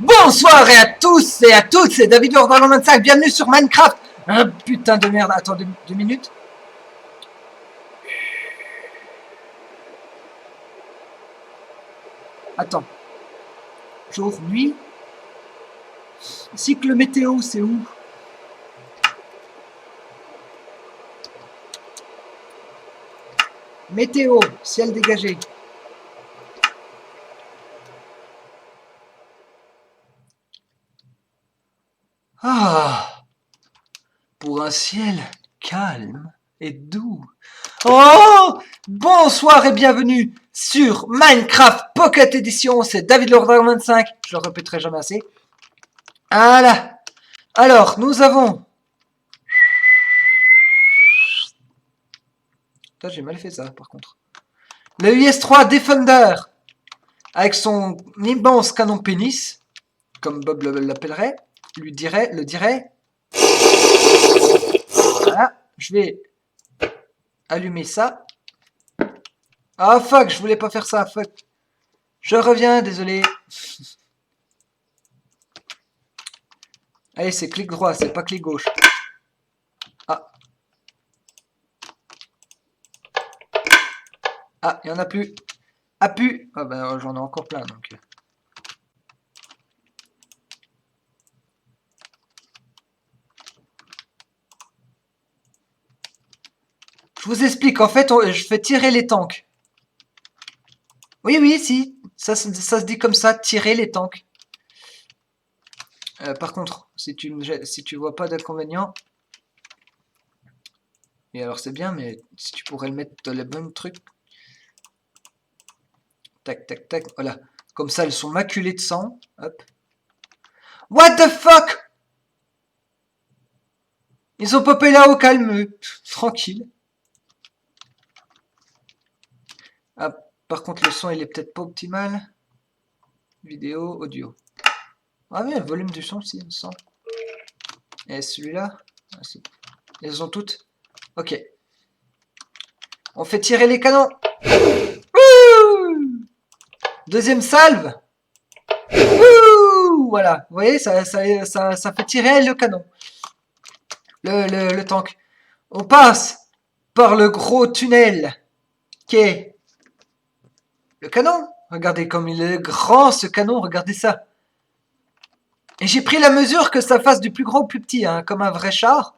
Bonsoir à tous et à toutes, c'est David Lord dans 25, bienvenue sur Minecraft. Ah putain de merde, attends 2 minutes. Attends. Jour, nuit. Cycle météo, c'est où? Météo, ciel dégagé. Ah, pour un ciel calme et doux. Oh, bonsoir et bienvenue sur Minecraft Pocket Edition, c'est David Lord 25, je le répéterai jamais assez. Voilà. Alors, nous avons... Putain, j'ai mal fait ça, par contre. Le IS-3 Defender, avec son immense canon pénis, comme Bob l'appellerait, le dirait. Voilà, je vais allumer ça. Ah fuck, je voulais pas faire ça, fuck. Je reviens, désolé. Allez, c'est clic droit, c'est pas clic gauche. Ah. Ah, il y en a plus. Ah, plus. Ah ben, j'en ai encore plein, donc. Je vous explique, en fait, je fais tirer les tanks. Oui, oui, si. Ça se dit comme ça, tirer les tanks. Par contre, si tu vois pas d'inconvénient, et alors c'est bien, mais si tu pourrais le mettre dans les bons trucs. Tac, tac, tac, voilà. Comme ça, elles sont maculées de sang. Hop. What the fuck? Ils ont popé là au calme. Tranquille. Ah, par contre, le son, il est peut-être pas optimal. Vidéo, audio. Ah oui, le volume du son aussi, le son. Et celui-là, elles ont toutes. Ok. On fait tirer les canons. Wouh! Deuxième salve. Wouh! Voilà. Vous voyez, ça fait tirer le canon. Le tank. On passe par le gros tunnel qui est le canon. Regardez comme il est grand ce canon, regardez ça. Et j'ai pris la mesure que ça fasse du plus gros au plus petit, hein, comme un vrai char.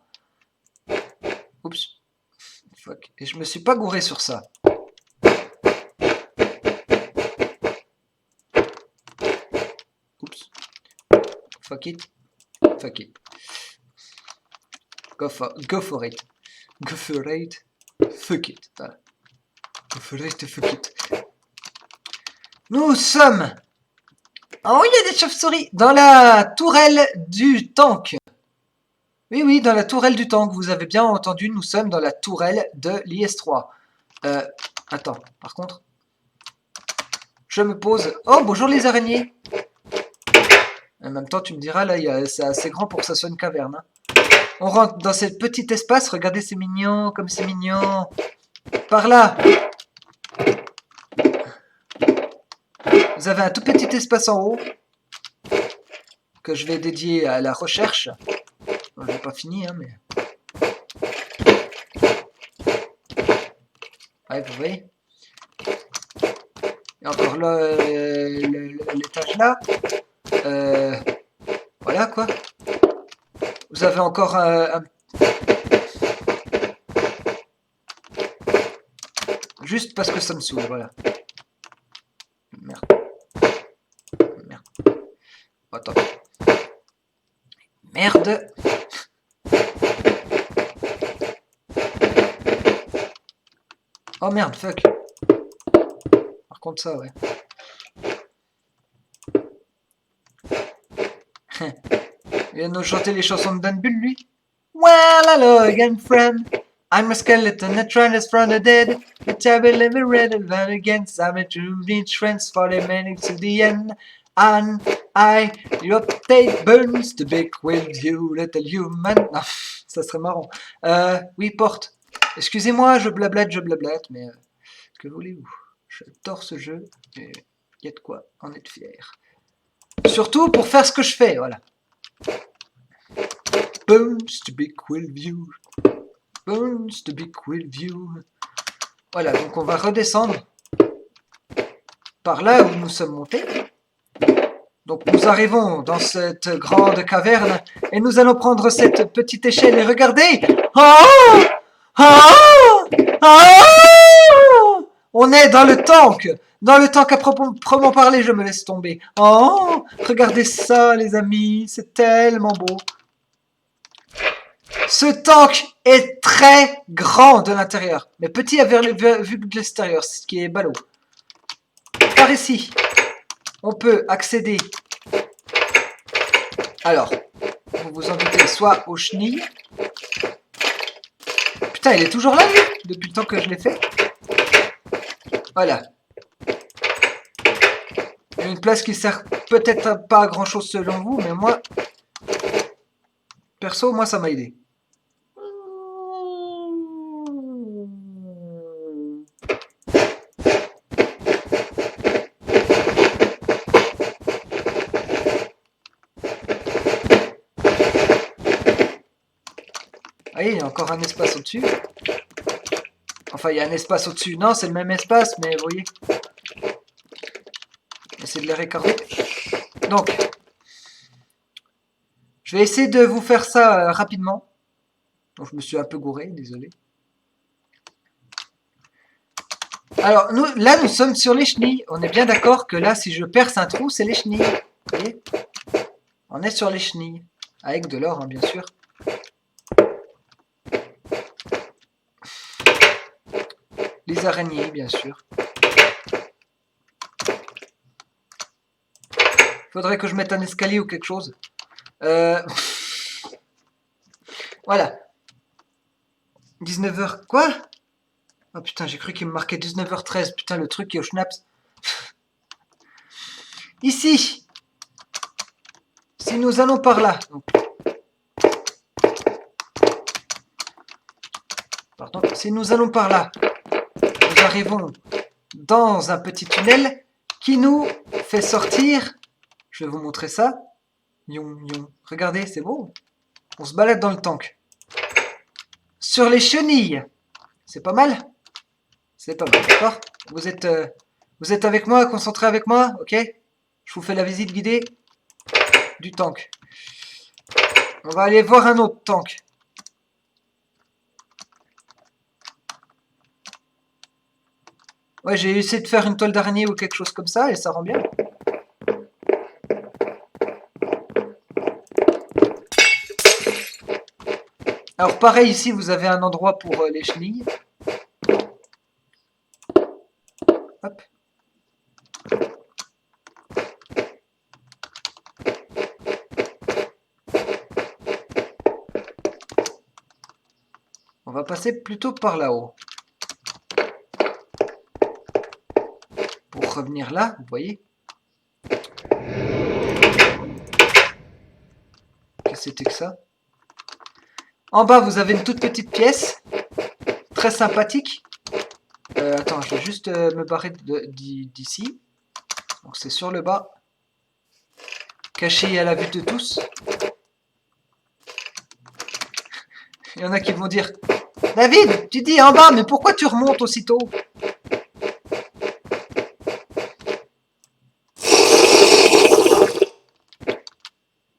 Oups. Fuck. Et je me suis pas gouré sur ça. Oups. Fuck it. Fuck it. Go for it. Go for it. Fuck it. Voilà. Go for it, fuck it. Nous sommes... Oh, il y a des chauves-souris dans la tourelle du tank. Oui, oui, dans la tourelle du tank. Vous avez bien entendu, nous sommes dans la tourelle de l'IS-3. Attends, par contre... Je me pose... Oh, bonjour les araignées. En même temps, tu me diras, là, c'est assez grand pour que ça soit une caverne. Hein. On rentre dans ce petit espace. Regardez, c'est mignon, comme c'est mignon. Par là. Vous avez un tout petit espace en haut que je vais dédier à la recherche. On n'a pas fini, hein, mais... Ouais, vous voyez. Et encore là, l'étage là. Voilà, quoi. Vous avez encore juste parce que ça me saoule, voilà. Merde. Merde. Attends. Merde. Oh merde, fuck. Par contre ça, ouais. Il vient nous chanter les chansons de Dan Bull, lui. Well, hello again, friend. I'm a skeleton that runs from the dead. But I will never relevant against. I'm a true beach friends for the minute to the end. And I, your update burns to big with you, little human. Non, ça serait marrant. Oui, porte. Excusez-moi, je blablate, mais que voulez-vous? Je tords ce jeu et il y a de quoi en être fier. Surtout pour faire ce que je fais, voilà. Bones to be quill view. Bones to be quill view. Voilà, donc on va redescendre par là où nous sommes montés. Donc nous arrivons dans cette grande caverne et nous allons prendre cette petite échelle et regardez. Oh, oh, oh, on est dans le tank. Dans le tank à proprement parler, je me laisse tomber. Oh, regardez ça les amis, c'est tellement beau. Ce tank est très grand de l'intérieur, mais petit à vue de l'extérieur, ce qui est ballot. Par ici, on peut accéder. Alors, vous vous en doutez, soit aux chenilles. Putain, il est toujours là, lui, depuis le temps que je l'ai fait. Voilà. Une place qui sert peut-être pas à grand chose selon vous, mais moi, perso, moi ça m'a aidé. Ah oui, il y a encore un espace au-dessus. Enfin, il y a un espace au-dessus. Non, c'est le même espace, mais vous voyez. Essayez de les récarter. Donc, je vais essayer de vous faire ça rapidement. Donc, je me suis un peu gouré, désolé. Alors, là, nous sommes sur les chenilles. On est bien d'accord que là, si je perce un trou, c'est les chenilles. Vous voyez ? On est sur les chenilles. Avec de l'or, hein, bien sûr. Les araignées, bien sûr. Faudrait que je mette un escalier ou quelque chose. Voilà. 19h... Quoi ? Oh putain, j'ai cru qu'il me marquait 19h13. Putain, le truc qui est au schnaps. Ici. Si nous allons par là. Donc, pardon. Si nous allons par là, nous arrivons dans un petit tunnel qui nous fait sortir. Je vais vous montrer ça. Regardez, c'est beau. On se balade dans le tank. Sur les chenilles. C'est pas mal. C'est pas mal, d'accord ? Vous êtes avec moi, concentrés avec moi, ok ? Je vous fais la visite guidée du tank. On va aller voir un autre tank. Ouais, j'ai essayé de faire une toile d'araignée ou quelque chose comme ça et ça rend bien. Alors pareil ici, vous avez un endroit pour les chenilles. Hop. On va passer plutôt par là-haut. Pour revenir là, vous voyez. Qu'est-ce que c'était que ça ? En bas, vous avez une toute petite pièce. Très sympathique. Attends, je vais juste me barrer d'ici. Donc c'est sur le bas. Caché à la vue de tous. Il y en a qui vont dire « David, tu dis en bas, mais pourquoi tu remontes aussitôt ?»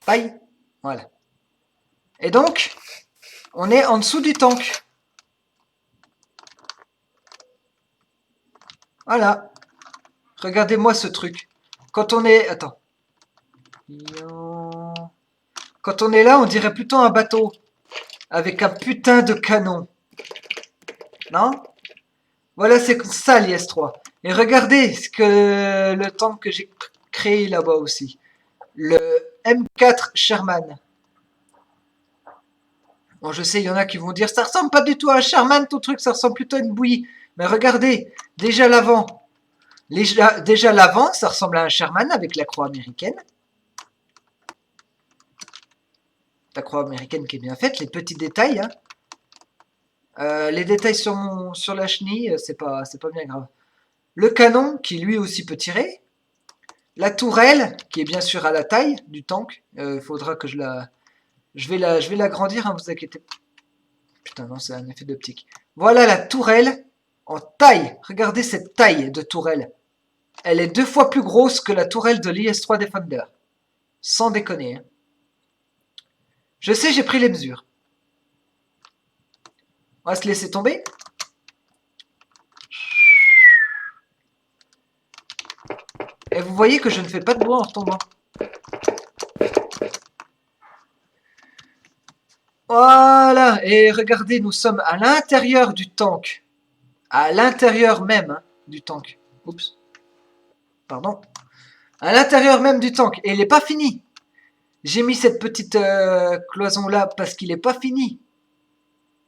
Paille. Voilà. Et donc, on est en dessous du tank. Voilà. Regardez-moi ce truc. Quand on est... Attends. Quand on est là, on dirait plutôt un bateau. Avec un putain de canon. Non ? Voilà, c'est ça l'IS-3. Et regardez ce que le tank que j'ai créé là-bas aussi. Le M4 Sherman. Bon, je sais, il y en a qui vont dire, ça ressemble pas du tout à un Sherman, ton truc, ça ressemble plutôt à une bouillie. Mais regardez, déjà l'avant. Déjà l'avant, ça ressemble à un Sherman avec la croix américaine. La croix américaine qui est bien faite, les petits détails. Hein. Les détails sur la chenille, c'est pas bien grave. Le canon, qui lui aussi peut tirer. La tourelle, qui est bien sûr à la taille du tank, il faudra que je la... Je vais l'agrandir, hein, vous inquiétez pas. Putain, non, c'est un effet d'optique. Voilà la tourelle en taille. Regardez cette taille de tourelle. Elle est 2 fois plus grosse que la tourelle de l'IS-3 Defender. Sans déconner. Hein. Je sais, j'ai pris les mesures. On va se laisser tomber. Et vous voyez que je ne fais pas de bois en tombant. Voilà. Et regardez, nous sommes à l'intérieur du tank. À l'intérieur même hein, du tank. Oups. Pardon. À l'intérieur même du tank. Et il n'est pas fini. J'ai mis cette petite cloison là parce qu'il n'est pas fini.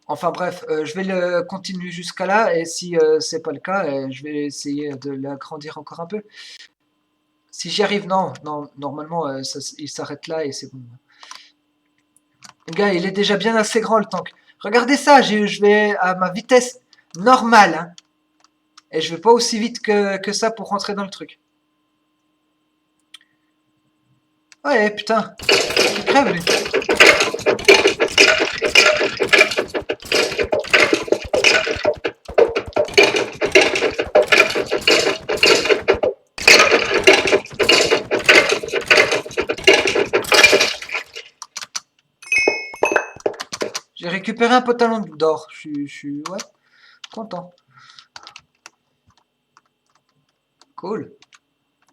Enfin bref, je vais le continuer jusqu'à là. Et si c'est pas le cas, je vais essayer de l'agrandir encore un peu. Si j'y arrive, non, normalement, il s'arrête là et c'est bon. Le gars, il est déjà bien assez grand le tank. Regardez ça, je vais à ma vitesse normale. Hein, et je vais pas aussi vite que ça pour rentrer dans le truc. Ouais, putain. Il crève, lui. J'ai récupéré un pantalon d'or. Je suis ouais, content. Cool.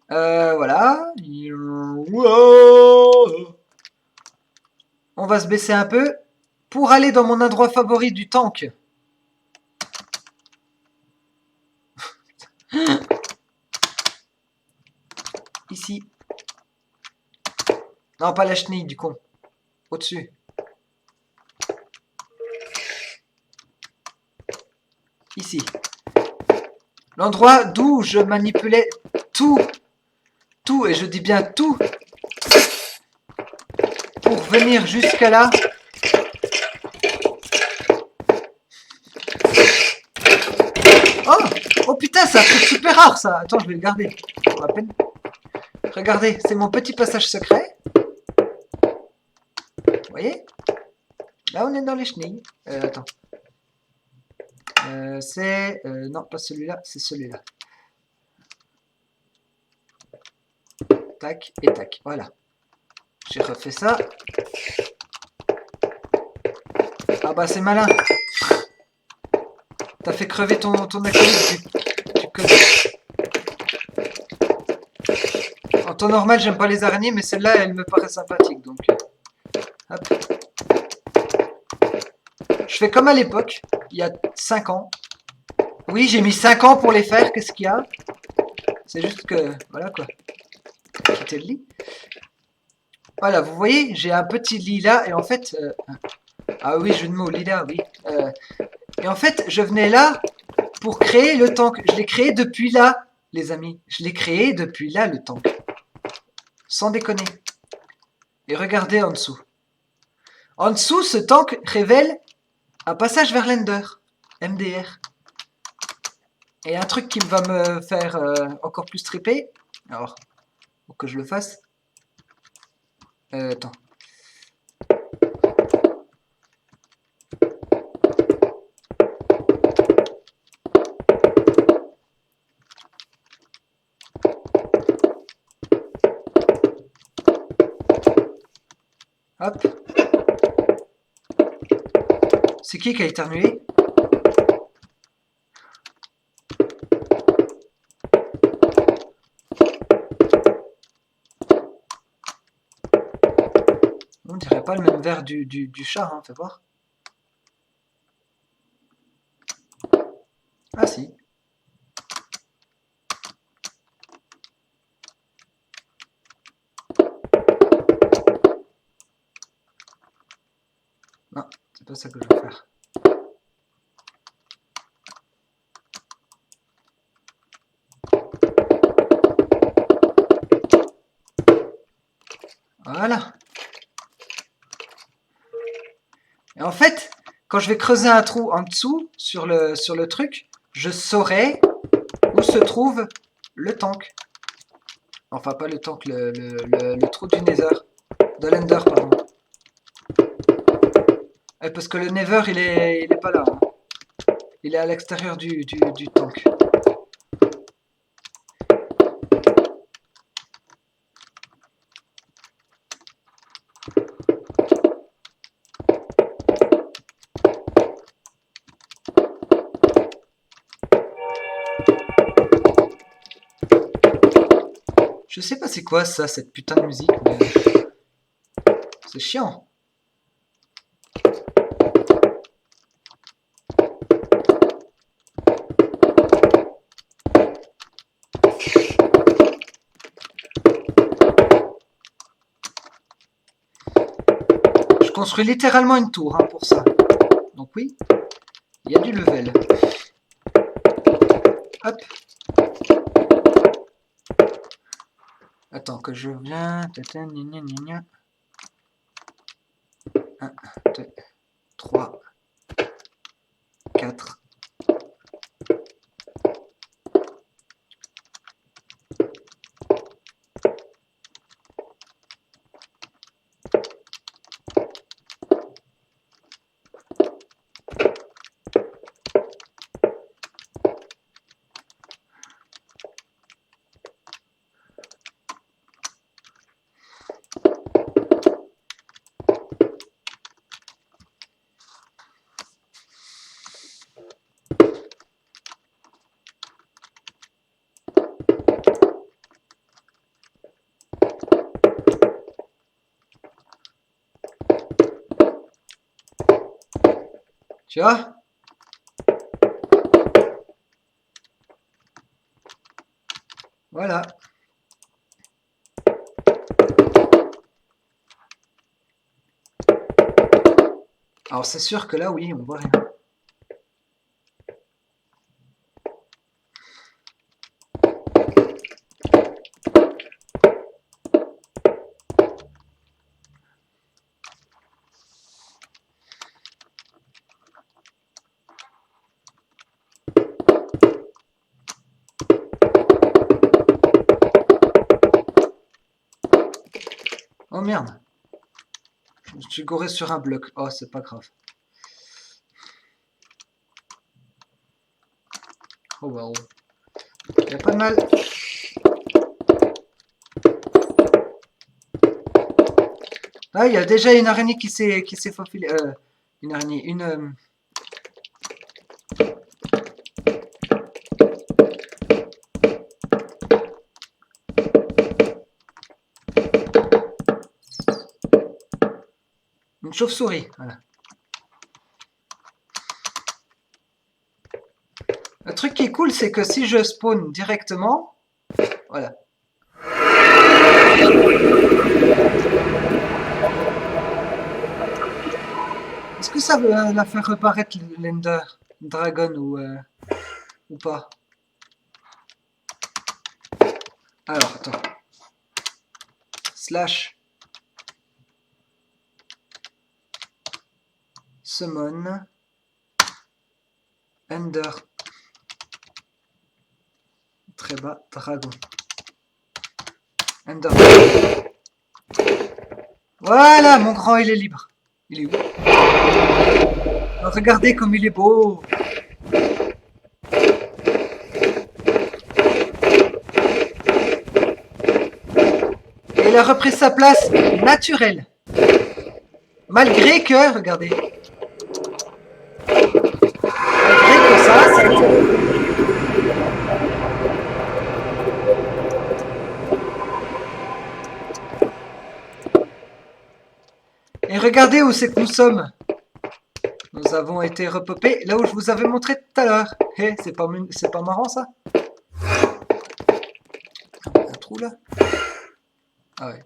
Voilà. On va se baisser un peu pour aller dans mon endroit favori du tank. Ici. Non, pas la chenille du con. Au-dessus. Ici. L'endroit d'où je manipulais tout, et je dis bien tout, pour venir jusqu'à là. Oh putain, c'est un truc super rare ça. Attends, je vais le garder pour la peine. Regardez, c'est mon petit passage secret. Vous voyez? Là, on est dans les chenilles. Attends. C'est... non, pas celui-là, c'est celui-là. Tac et tac, voilà. J'ai refait ça. Ah bah c'est malin. T'as fait crever ton acolyte, tu connais. En temps normal, j'aime pas les araignées, mais celle-là, elle me paraît sympathique, donc... hop. Je fais comme à l'époque, il y a 5 ans. Oui, j'ai mis 5 ans pour les faire, qu'est-ce qu'il y a? C'est juste que... voilà quoi. Quitter le lit. Voilà, vous voyez, j'ai un petit lit là, et en fait... ah oui, jeu de mots, lit là, oui. Et en fait, je venais là pour créer le tank. Je l'ai créé depuis là, les amis. Je l'ai créé depuis là, le tank. Sans déconner. Et regardez en dessous. En dessous, ce tank révèle un passage vers l'Ender. MDR. Et un truc qui va me faire encore plus triper. Alors, pour que je le fasse. Attends. Hop. C'est qui a éternué? On dirait pas le même verre du chat, hein, fais voir. Ah si. Non, c'est pas ça que je veux faire. Voilà. Et en fait, quand je vais creuser un trou en dessous, sur le truc, je saurai où se trouve le tank. Enfin, pas le tank, le trou du Nether. De l'Ender, pardon. Parce que le Nether, il est pas là. Hein. Il est à l'extérieur du tank. Je sais pas c'est quoi ça, cette putain de musique, mais c'est chiant. Je construis littéralement une tour hein, pour ça. Donc oui, il y a du level. Hop. Attends, que je viens. 1, 2, 3, 4. Tu vois? Voilà. Alors c'est sûr que là, oui, on voit rien. Oh merde. Je me suis goré sur un bloc. Oh, c'est pas grave. Oh well. Il y a pas de mal. Ah, il y a déjà une araignée qui s'est faufilée. Une araignée, une chauve-souris. Voilà. Le truc qui est cool, c'est que si je spawn directement, voilà. Est-ce que ça va la faire reparaître l'Ender Dragon ou pas? Alors, attends. Slash summon Ender très bas dragon. Ender. Voilà, mon grand, il est libre. Il est où? Regardez comme il est beau. Et il a repris sa place naturelle. Malgré que, regardez. Malgré que ça, Et regardez où c'est que nous sommes. Nous avons été repopés là où je vous avais montré tout à l'heure. Hé, c'est pas marrant ça? Un trou là? Ah ouais.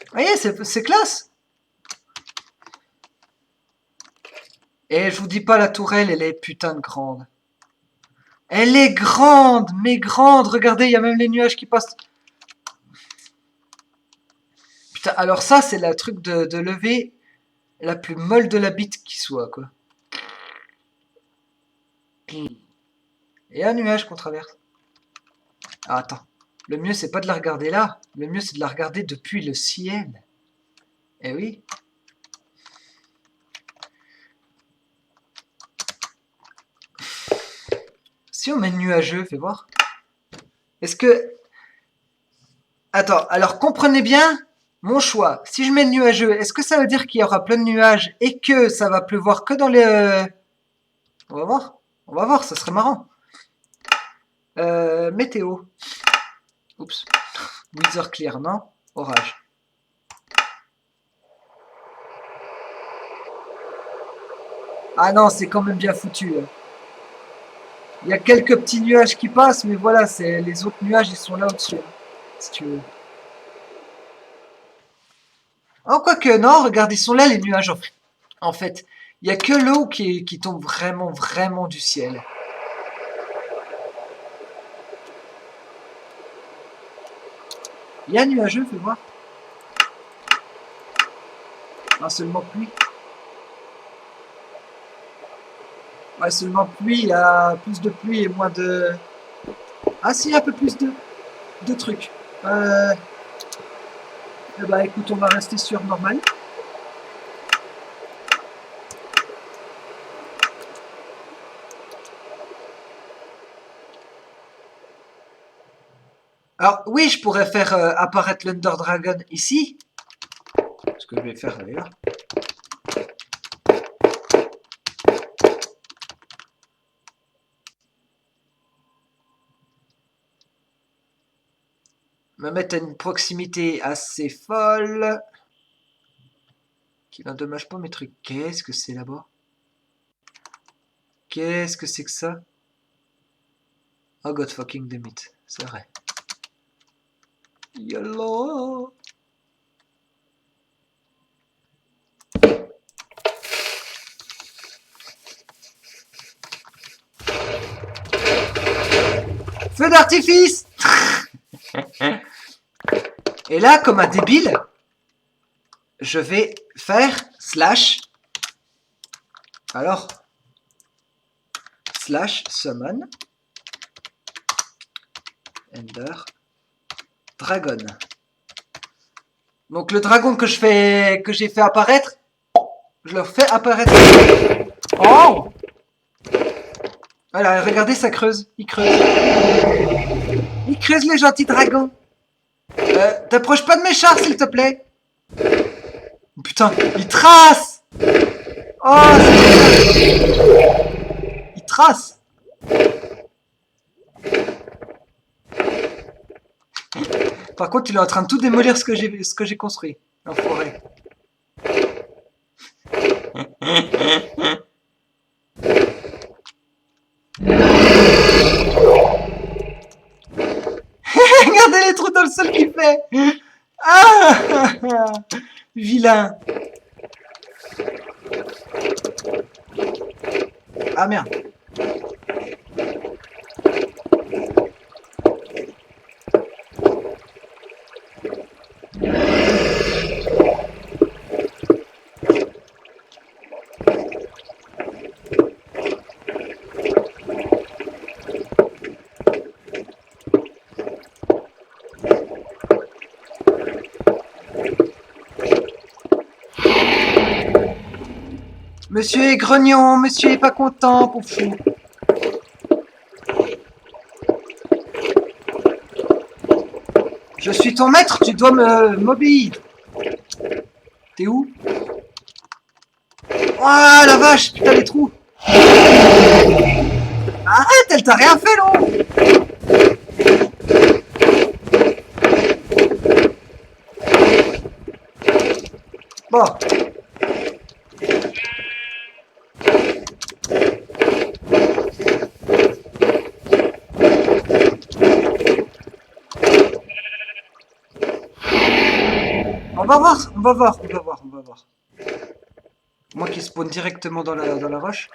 Vous voyez, c'est classe. Et je vous dis pas, la tourelle, elle est putain de grande. Elle est grande, mais grande. Regardez, il y a même les nuages qui passent. Putain, alors ça, c'est la truc de lever la plus molle de la bite qui soit, quoi. Et un nuage qu'on traverse. Ah, attends. Le mieux, c'est pas de la regarder là. Le mieux, c'est de la regarder depuis le ciel. Eh oui. Si on met nuageux, fais voir. Est-ce que... Attends, alors comprenez bien mon choix. Si je mets nuageux, est-ce que ça veut dire qu'il y aura plein de nuages et que ça va pleuvoir que dans les... On va voir. On va voir, ça serait marrant. Météo. Oups. Weather clear, non? Orage. Ah non, c'est quand même bien foutu. Il y a quelques petits nuages qui passent, mais voilà, c'est les autres nuages, ils sont là au-dessus. Si tu veux. Oh, quoique, non, regarde, ils sont là, les nuages, en fait. Il n'y a que l'eau qui tombe vraiment, vraiment du ciel. Il y a nuageux, fais voir. Ah, seulement pluie. Ouais, seulement pluie, il y a plus de pluie et moins de... Ah si, un peu plus de trucs. Eh ben, écoute, on va rester sur normal. Alors, oui, je pourrais faire apparaître l'Under Dragon ici. Ce que je vais faire d'ailleurs. Me mettre à une proximité assez folle. Qui n'endommage pas mes trucs. Qu'est-ce que c'est là-bas? Qu'est-ce que c'est que ça? Oh god fucking damn it. C'est vrai. YOLO. Feu d'artifice. Et là, comme un débile, je vais faire slash. Alors, slash summon Ender Dragon. Donc le dragon que j'ai fait apparaître, je le fais apparaître. Oh! Voilà, regardez, ça creuse. Il creuse. Il creuse les gentils dragons. T'approches pas de mes chars, s'il te plaît. Putain, il trace. Oh, il trace. Par contre, il est en train de tout démolir ce que j'ai construit. L'enfoiré. Regardez les trous dans le sol qu'il fait. Ah, vilain. Ah merde. Monsieur est grognon, monsieur est pas content, pauvre fou. Je suis ton maître, tu dois m'obéir. T'es où? Oh la vache, putain les trous. Arrête, elle t'a rien fait non? Bon. On va voir, on va voir, on va voir, on va voir. Moi qui spawn directement dans la roche.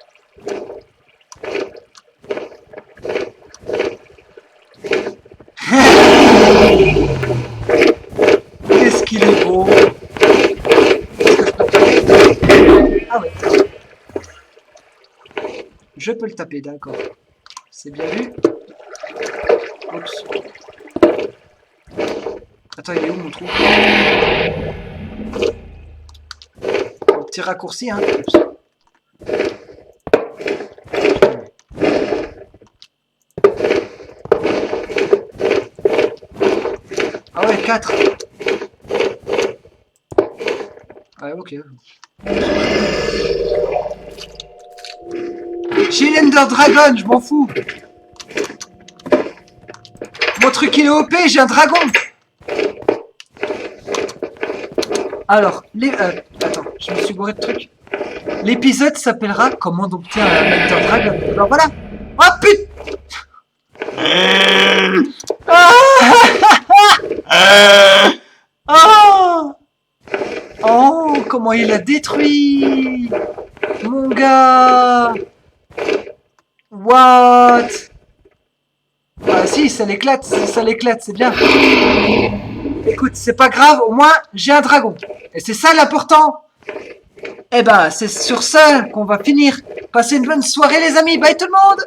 Qu'est-ce qu'il est beau. Ah ouais. Je peux le taper, d'accord. C'est bien vu. Oups. Attends, il est où mon trou? Un petit raccourci, hein. Ah ouais, 4. Ouais, ok. J'ai l'Ender Dragon, je m'en fous. Mon truc il est OP, j'ai un dragon. Alors, attends, je me suis bourré de trucs. L'épisode s'appellera Comment obtenir un Ender Dragon. Alors voilà. Oh putain. Oh, oh, comment il a détruit. Mon gars. What? Ah si, ça l'éclate, c'est bien. Écoute, c'est pas grave, au moins j'ai un dragon. Et c'est ça l'important. Eh ben, c'est sur ça qu'on va finir. Passez une bonne soirée les amis, bye tout le monde.